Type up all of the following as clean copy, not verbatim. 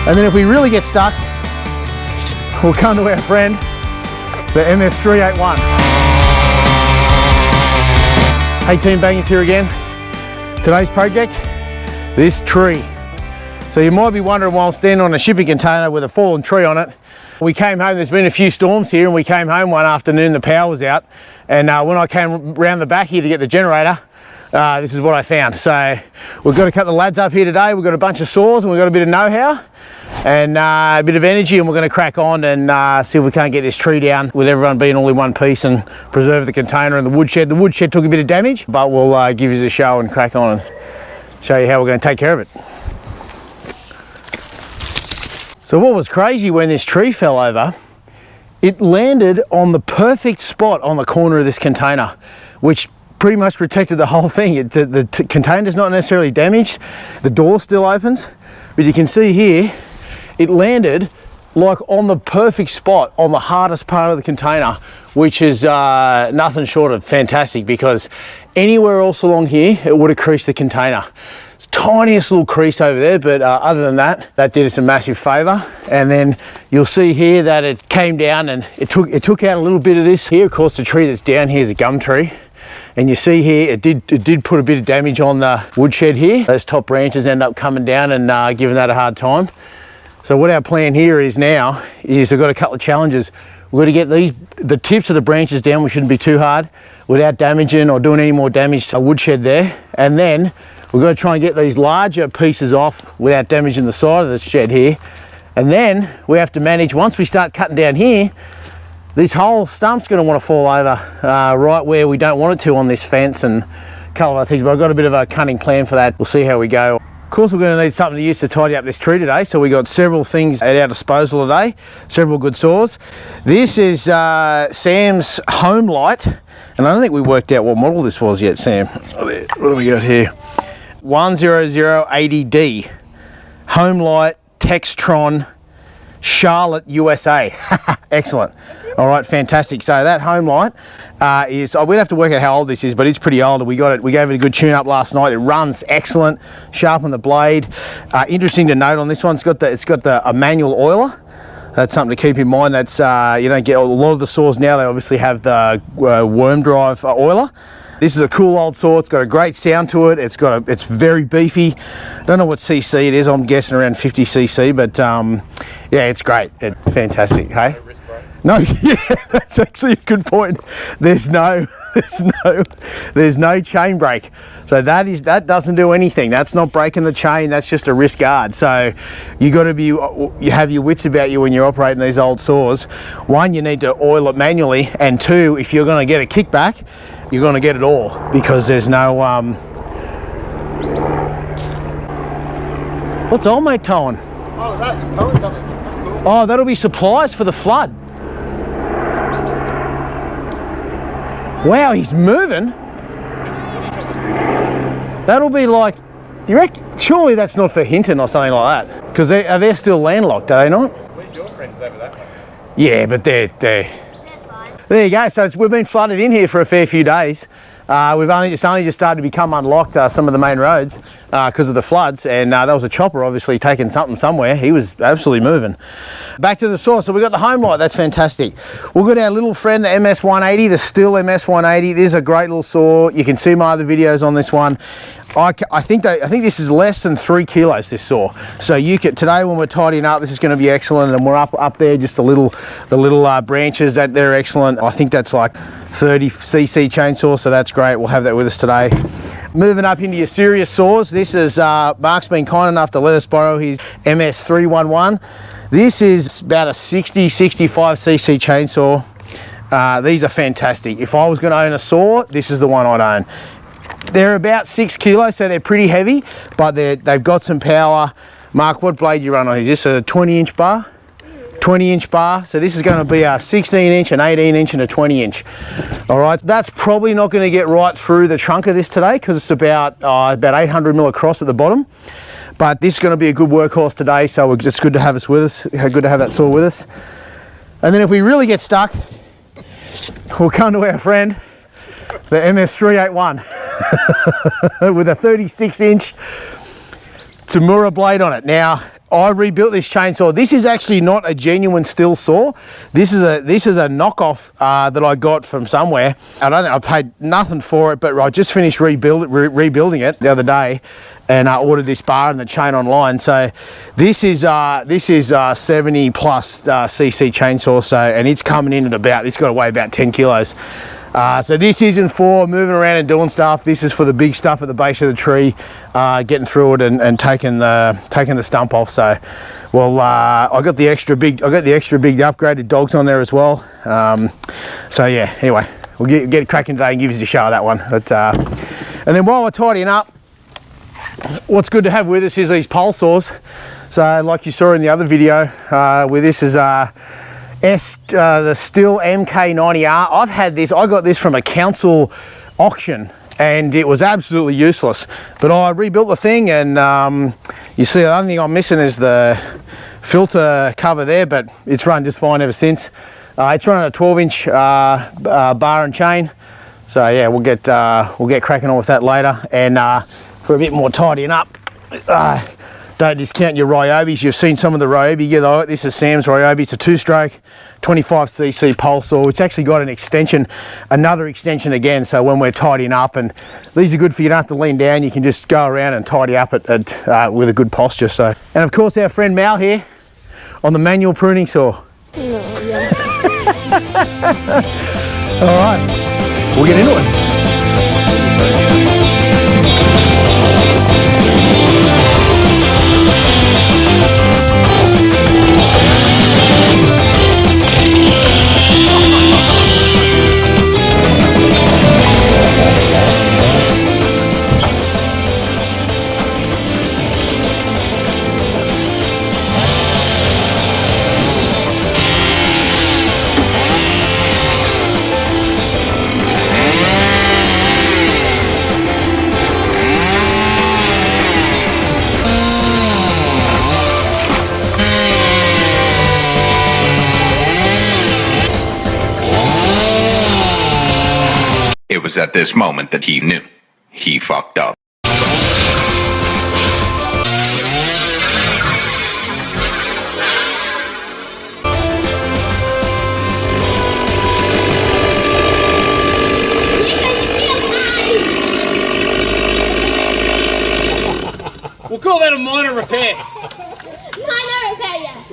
And then if we really get stuck, we'll come to our friend, the MS381. Hey Team Bangers, here again. Today's project, this tree. So you might be wondering why I'm standing on a shipping container with a fallen tree on it. We came home, there's been a few storms here, and we came home one afternoon, the power was out. And when I came round the back here to get the generator, this is what I found. So we've got a couple of lads up here today. We've got a bunch of saws and we've got a bit of know-how and a bit of energy, and we're going to crack on and see if we can't get this tree down with everyone being all in one piece and preserve the container and the woodshed. The woodshed took a bit of damage, but we'll give you a show and crack on and show you how we're going to take care of it. So what was crazy when this tree fell over, it landed on the perfect spot on the corner of this container, which pretty much protected the whole thing. The container's not necessarily damaged, the door still opens, but you can see here, it landed like on the perfect spot on the hardest part of the container, which is nothing short of fantastic, because anywhere else along here, it would have creased the container. It's tiniest little crease over there, but other than that, that did us a massive favor. And then you'll see here that it came down and it took out a little bit of this here. Of course, the tree that's down here is a gum tree. And you see here, it did put a bit of damage on the woodshed here. Those top branches end up coming down and giving that a hard time. So what our plan here is now, is I've got a couple of challenges. We're going to get the tips of the branches down, which shouldn't be too hard, without damaging or doing any more damage to the woodshed there. And then we're going to try and get these larger pieces off without damaging the side of the shed here. And then we have to manage, once we start cutting down here, this whole stump's going to want to fall over right where we don't want it to on this fence and a couple of other things, but I've got a bit of a cunning plan for that. We'll see how we go. Of course, we're going to need something to use to tidy up this tree today, so we got several things at our disposal today, several good saws. This is Sam's home light, and I don't think we worked out what model this was yet, Sam. What do we got here? 10080D, home light, Textron, Charlotte, USA. Excellent. All right, fantastic. So that home light is, we'd have to work out how old this is, but it's pretty old. We gave it a good tune up last night. It runs excellent, sharpen the blade. Interesting to note on this one, it's got a manual oiler. That's something to keep in mind. That's you don't get a lot of the saws now. They obviously have the worm drive oiler. This is a cool old saw. It's got a great sound to it. It's very beefy. Don't know what cc it is. I'm guessing around 50 cc, but yeah, it's great. It's fantastic. Hey. No, yeah, that's actually a good point. There's no chain brake. So that doesn't do anything. That's not breaking the chain. That's just a wrist guard. So you have your wits about you when you're operating these old saws. One, you need to oil it manually, and two, if you're going to get a kickback, you're going to get it all, because there's no What's old mate towing? Oh, he's towing something. That's cool. Oh, that'll be supplies for the flood. Wow, he's moving. That'll be like, you reckon, surely that's not for Hinton or something like that? Because they're still landlocked, are they not? Where's your friends over that way? Yeah, but they're there you go. So we've been flooded in here for a fair few days. It's only just started to become unlocked, some of the main roads, because of the floods, and that was a chopper obviously taking something somewhere. He was absolutely moving. Back to the saw. So we got the home light. That's fantastic. We've got our little friend, the MS180, the Stihl MS180. This is a great little saw. You can see my other videos on this one. I think this is less than 3 kilos, this saw. So today when we're tidying up, this is going to be excellent. And we're up there, just the little branches, that they're excellent. I think that's like 30 cc chainsaw, so that's great. We'll have that with us today. Moving up into your serious saws, this is Mark's been kind enough to let us borrow his MS311. This is about a 60-65 cc chainsaw. These are fantastic. If I was going to own a saw, this is the one I'd own. They're about 6 kilos, so they're pretty heavy, but they've got some power. Mark, what blade you run on? Is this a 20-inch bar? 20-inch bar. So this is going to be a 16-inch, an 18-inch, and a 20-inch. All right, that's probably not going to get right through the trunk of this today, because it's about 800 mil across at the bottom. But this is going to be a good workhorse today, so it's good to have us with us. Good to have that saw with us. And then if we really get stuck, we'll come to our friend, the MS381, with a 36-inch Tamura blade on it. Now, I rebuilt this chainsaw. This is actually not a genuine steel saw. This is a knockoff that I got from somewhere. I paid nothing for it, but I just finished rebuilding it the other day, and I ordered this bar and the chain online. So this is 70 plus cc chainsaw. So, and it's coming in at it's got to weigh about 10 kilos. So this isn't for moving around and doing stuff. This is for the big stuff at the base of the tree, getting through it and taking the stump off. So, well, I got the extra big upgraded dogs on there as well. So yeah, anyway, we'll get cracking today and give you a show of that one. But and then while we're tidying up, what's good to have with us is these pole saws. So like you saw in the other video, with this is the Stihl MK90R. I've had this, I got this from a council auction and it was absolutely useless. But I rebuilt the thing, and you see the only thing I'm missing is the filter cover there, but it's run just fine ever since. It's running a 12-inch bar and chain. So yeah, we'll get cracking on with that later. And for a bit more tidying up, don't discount your Ryobis. You've seen some of the Ryobi. This is Sam's Ryobi. It's a 2-stroke, 25cc pole saw. It's actually got an extension, another extension again. So when we're tidying up, and these are good for you, don't have to lean down. You can just go around and tidy up with a good posture. So, and of course our friend Mal here on the manual pruning saw. No, yeah. All right, we'll get into it. It was at this moment that he knew he fucked up. We'll call that a minor repair. Minor repair, yeah.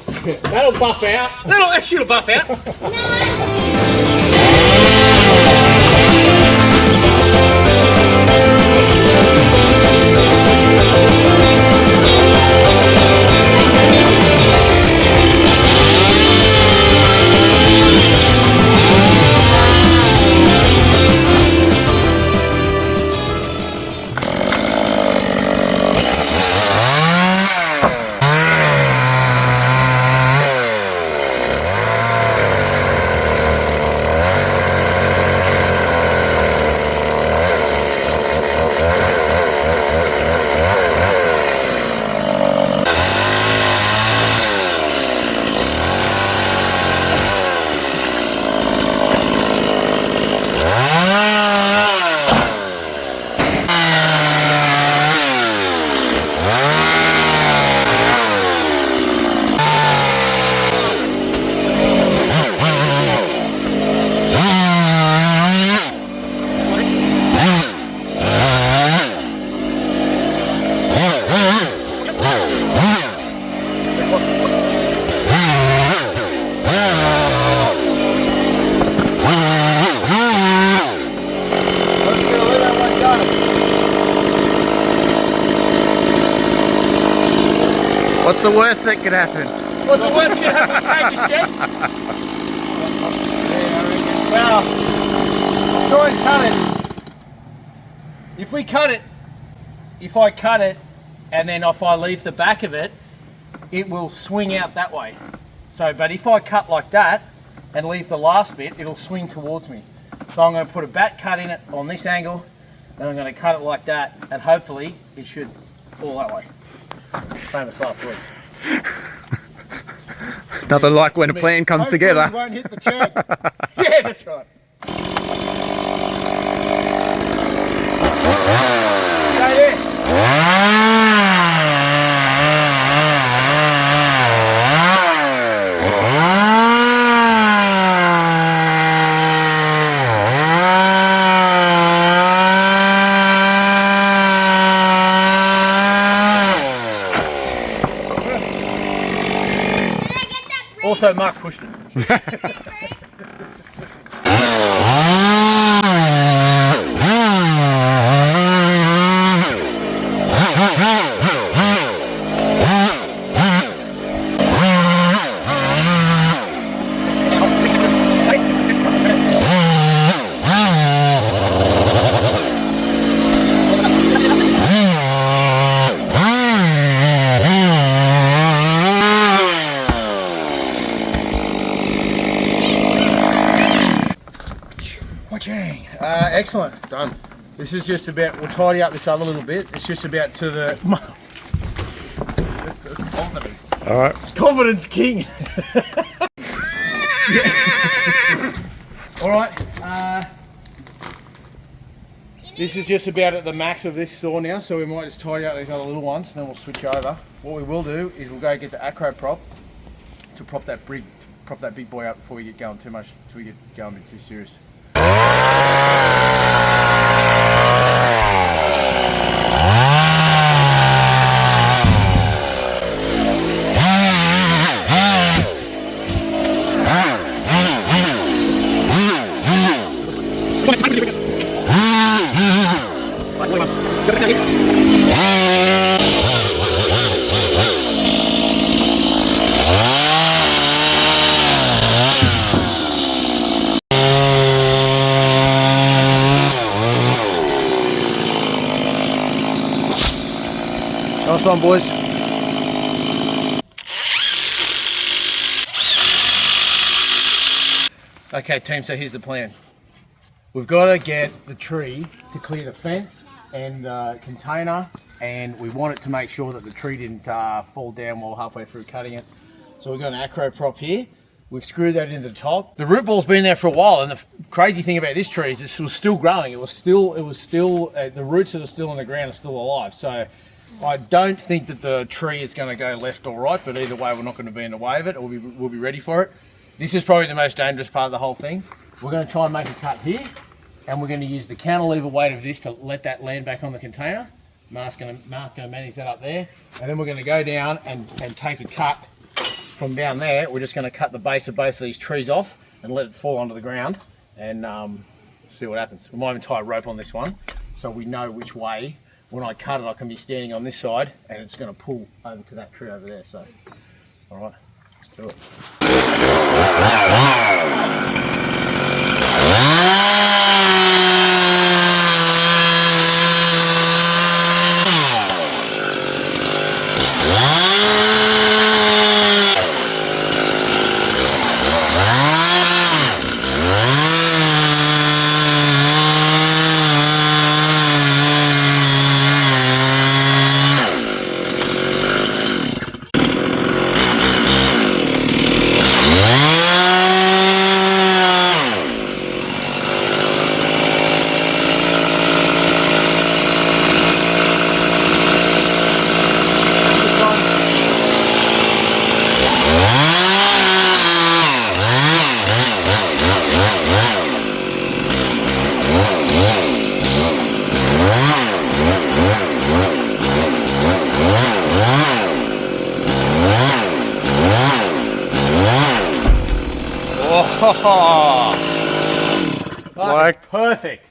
That'll buff out. That'll buff out. What's the worst that could happen? What's the worst that can happen? Take your shit? Well, always cut it. If I cut it, and then if I leave the back of it, it will swing out that way. So, but if I cut like that and leave the last bit, it'll swing towards me. So I'm going to put a back cut in it on this angle, and I'm going to cut it like that, and hopefully it should fall that way. Famous last words. Nothing like when a plan comes together. You won't hit the check. Yeah, that's right. Stay there. Also, Mark pushed it. Excellent, done. This is just about, we'll tidy up this other little bit. It's just about to the confidence. All right. Confidence king. All right. This is just about at the max of this saw now, so we might just tidy up these other little ones, and then we'll switch over. What we will do is we'll go get the Acro prop to prop that big boy up before we get going too much, till we get going a bit too serious. Nice one, boys. Okay, team, so here's the plan. We've got to get the tree to clear the fence and the container, and we want it to make sure that the tree didn't fall down while halfway through cutting it. So we've got an Acro prop here. We've screwed that into the top. The root ball's been there for a while, and the crazy thing about this tree is this was still growing. It was still the roots that are still in the ground are still alive. So I don't think that the tree is going to go left or right, but either way, we're not going to be in the way of it. We'll be ready for it. This is probably the most dangerous part of the whole thing. We're going to try and make a cut here, and we're going to use the cantilever weight of this to let that land back on the container. Mark's going to manage that up there, and then we're going to go down and take a cut from down there. We're just going to cut the base of both of these trees off and let it fall onto the ground and see what happens. We might even tie a rope on this one so we know which way. When I cut it, I can be standing on this side and it's going to pull over to that tree over there. So, all right, let's do it. Like, Perfect.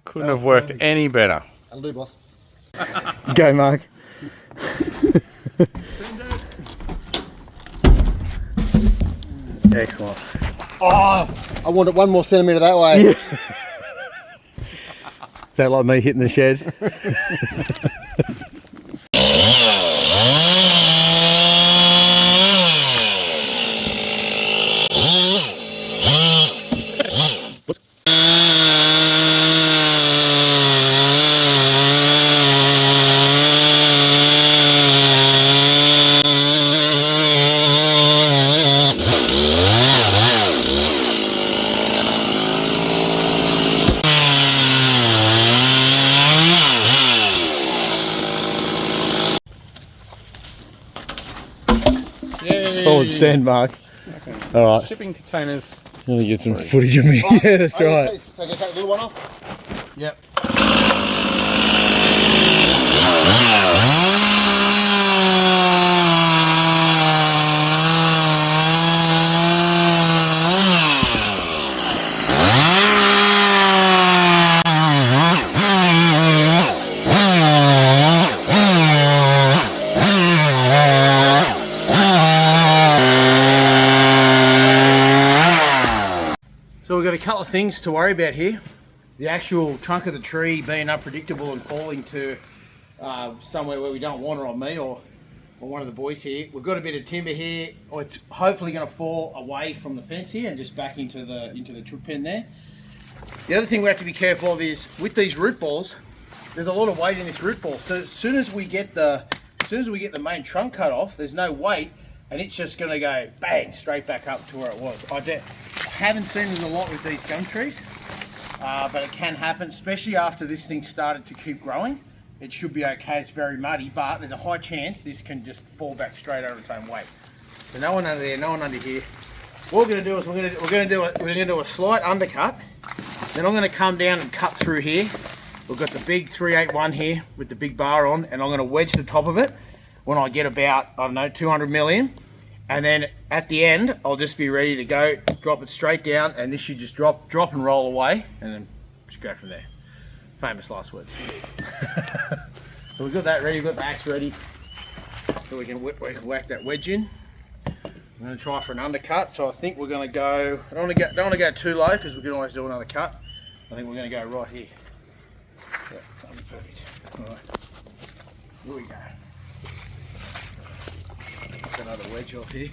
couldn't have worked any better. I'll do, boss. Go, Mark. Excellent. Oh, I want it 1 more centimetre that way. Yeah. Is that like me hitting the shed? Solid sand, Mark. All right. Shipping containers. Let me get some footage of me. Yeah, that's right. So I can take the little one off? Yep. So we've got a couple of things to worry about here. The actual trunk of the tree being unpredictable and falling to somewhere where we don't want it, on me or one of the boys here. We've got a bit of timber here. It's hopefully going to fall away from the fence here and just back into the trip pen there. The other thing we have to be careful of is with these root balls, there's a lot of weight in this root ball. So as soon as we get the main trunk cut off, there's no weight, and it's just going to go bang straight back up to where it was. I haven't seen it a lot with these gum trees, but it can happen, especially after this thing started to keep growing. It should be okay. It's very muddy, but there's a high chance this can just fall back straight over its own weight. So no one under there, no one under here. What we're going to do is we're going to do a slight undercut. Then I'm going to come down and cut through here. We've got the big 381 here with the big bar on, and I'm going to wedge the top of it when I get about, I don't know, 200 mil in. And then at the end, I'll just be ready to go, drop it straight down, and this should just drop and roll away, and then just go from there. Famous last words. So we've got that ready, we've got the axe ready, so we can whack that wedge in. I'm going to try for an undercut, so I think we're going to go, I don't want to go too low because we can always do another cut. I think we're going to go right here. Yeah, that'll be perfect. Alright, here we go. Got another wedge off here.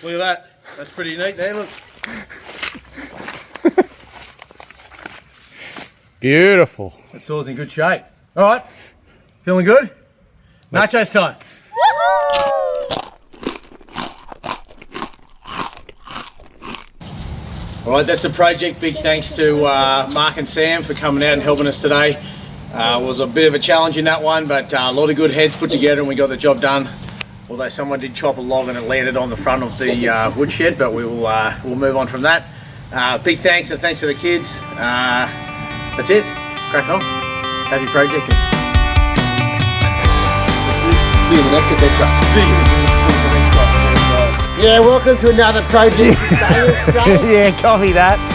Look at that. That's pretty neat there, look. Beautiful. That saw's in good shape. All right, feeling good? Nachos time. All right, that's the project. Big thanks to Mark and Sam for coming out and helping us today. It was a bit of a challenge in that one, but a lot of good heads put together and we got the job done. Although someone did chop a log and it landed on the front of the woodshed, but we'll move on from that. Big thanks, and thanks to the kids. That's it. Crack on. Happy projecting. That's it. See you in the next adventure. See you in the next one. Yeah, welcome to another project. Yeah, copy that.